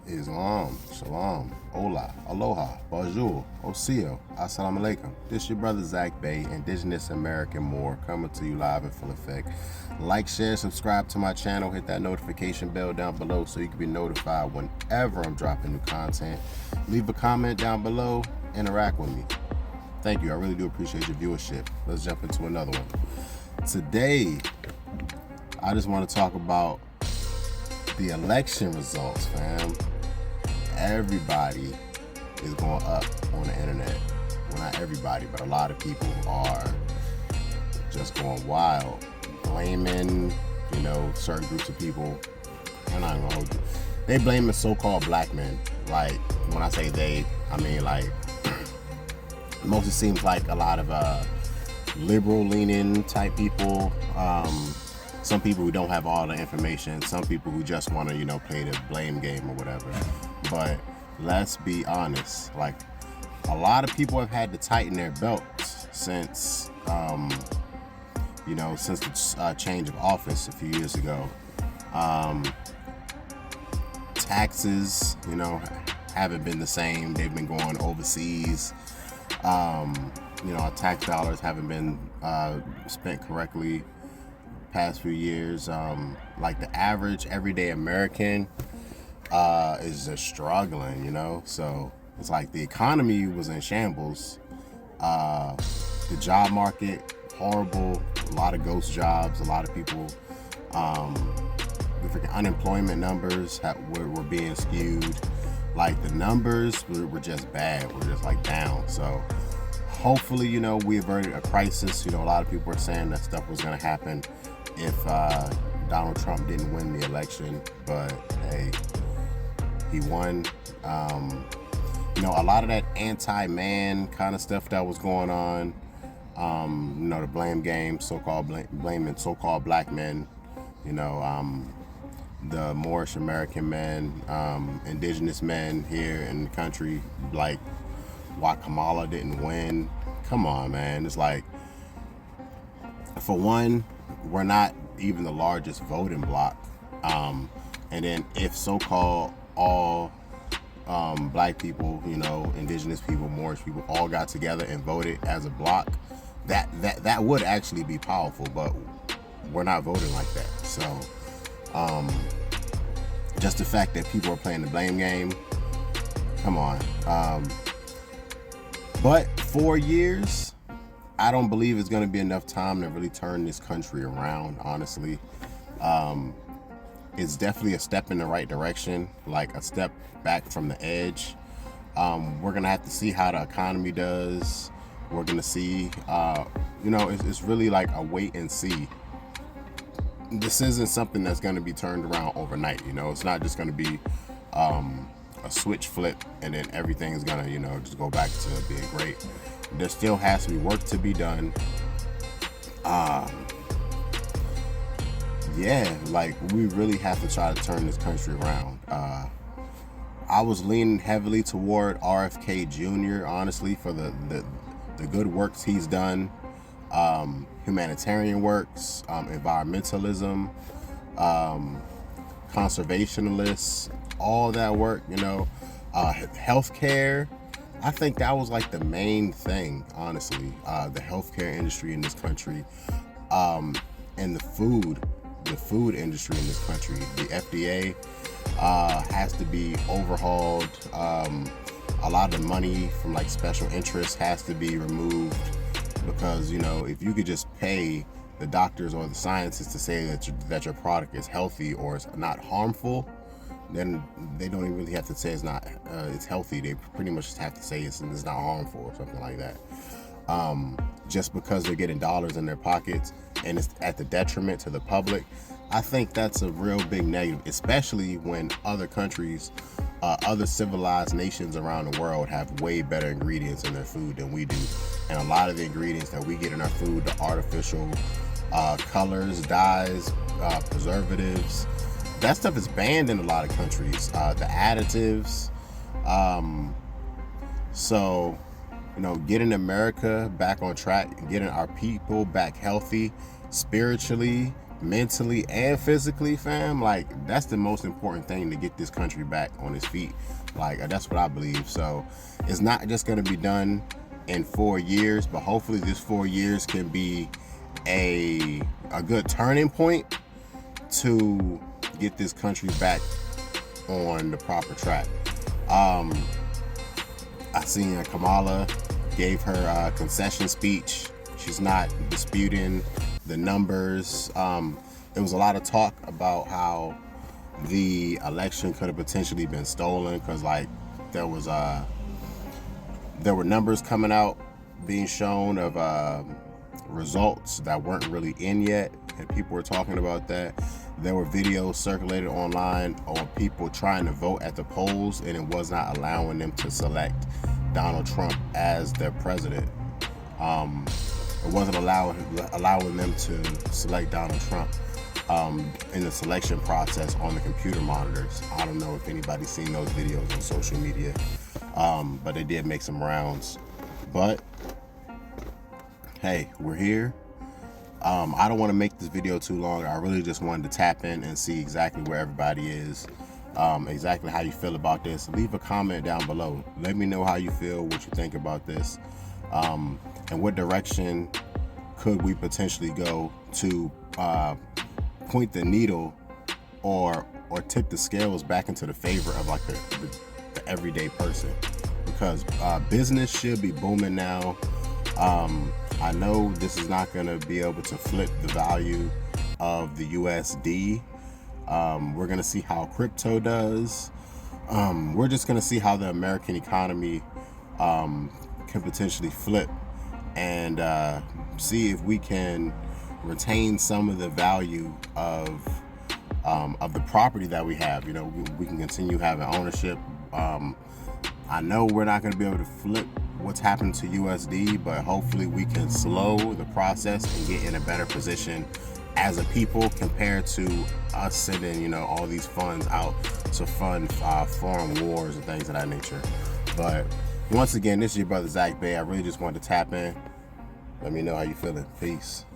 Islam, Shalom, Hola, Aloha, Bonjour, Osio, Assalamu Alaikum. This your brother Zach Bay, Indigenous American Moor, coming to you live in full effect. Like, share, subscribe to my channel, hit that notification bell down below so you can be notified whenever I'm dropping new content. Leave a comment down below, interact with me. Thank you, I really do appreciate your viewership. Let's jump into another one. Today, I just want to talk about the election results, fam. Everybody is going up on the internet. Well, not everybody, but a lot of people are just going wild, blaming, certain groups of people. I'm not gonna hold you. They blaming so-called black men. Like, when I say they, I mean like mostly seems like a lot of liberal-leaning type people. Some people who don't have all the information. Some people who just want to, play the blame game or whatever. But let's be honest. Like, a lot of people have had to tighten their belts since, since the change of office a few years ago. Taxes, haven't been the same. They've been going overseas. Our tax dollars haven't been spent correctly past few years. Like the average everyday American is just struggling, so it's like the economy was in shambles. The job market horrible, a lot of ghost jobs, a lot of people, the freaking unemployment numbers were being skewed. Like the numbers were just bad, we're just like down. So hopefully, we averted a crisis. A lot of people were saying that stuff was going to happen if Donald Trump didn't win the election, but hey, he won. A lot of that anti-man kind of stuff that was going on, the blame game, blaming so-called black men, the Moorish American men, indigenous men here in the country, like why Kamala didn't win. Come on, man. It's like, for one, we're not even the largest voting bloc. And then if so-called all black people, indigenous people, Moorish people all got together and voted as a bloc, that would actually be powerful, but we're not voting like that. So just the fact that people are playing the blame game, come on. But 4 years, I don't believe it's going to be enough time to really turn this country around, honestly. It's definitely a step in the right direction, like a step back from the edge. We're going to have to see how the economy does. We're going to see, it's really like a wait and see. This isn't something that's going to be turned around overnight, It's not just going to be a switch flip and then everything is going to, just go back to being great. There still has to be work to be done. Like we really have to try to turn this country around. I was leaning heavily toward RFK Jr., honestly, for the good works he's done, humanitarian works, environmentalism, conservationists, all that work, healthcare. I think that was like the main thing, honestly, the healthcare industry in this country, and the food industry in this country. The FDA has to be overhauled. A lot of the money from like special interests has to be removed, because if you could just pay the doctors or the scientists to say that your product is healthy or it's not harmful, then they don't even really have to say it's healthy. They pretty much just have to say it's not harmful or something like that. Just because they're getting dollars in their pockets and it's at the detriment to the public, I think that's a real big negative, especially when other countries, other civilized nations around the world have way better ingredients in their food than we do. And a lot of the ingredients that we get in our food, the artificial colors, dyes, preservatives, that stuff is banned in a lot of countries. The additives. So, getting America back on track, getting our people back healthy, spiritually, mentally and physically, fam. Like, that's the most important thing to get this country back on its feet. Like, that's what I believe. So it's not just going to be done in 4 years, but hopefully this 4 years can be a good turning point to get this country back on the proper track. I seen Kamala gave her concession speech. She's not disputing the numbers. There was a lot of talk about how the election could have potentially been stolen because, like, there were numbers coming out being shown of results that weren't really in yet, and people were talking about that. There were videos circulated online on people trying to vote at the polls, and it was not allowing them to select Donald Trump as their president. It wasn't allowing them to select Donald Trump in the selection process on the computer monitors. I don't know if anybody's seen those videos on social media, but they did make some rounds. But hey, we're here. I don't want to make this video too long. I really just wanted to tap in and see exactly where everybody is, exactly how you feel about this. Leave a comment down below. Let me know how you feel, what you think about this, and what direction could we potentially go to point the needle or tip the scales back into the favor of like the everyday person, because business should be booming now. I know this is not going to be able to flip the value of the USD. We're going to see how crypto does. We're just going to see how the American economy can potentially flip, and see if we can retain some of the value of the property that we have. You know, we can continue having ownership. I know we're not going to be able to flip what's happened to USD, but hopefully we can slow the process and get in a better position as a people compared to us sending, you know, all these funds out to fund foreign wars and things of that nature. But once again, this is your brother Zach Bay. I really just wanted to tap in. Let me know how you feeling. Peace.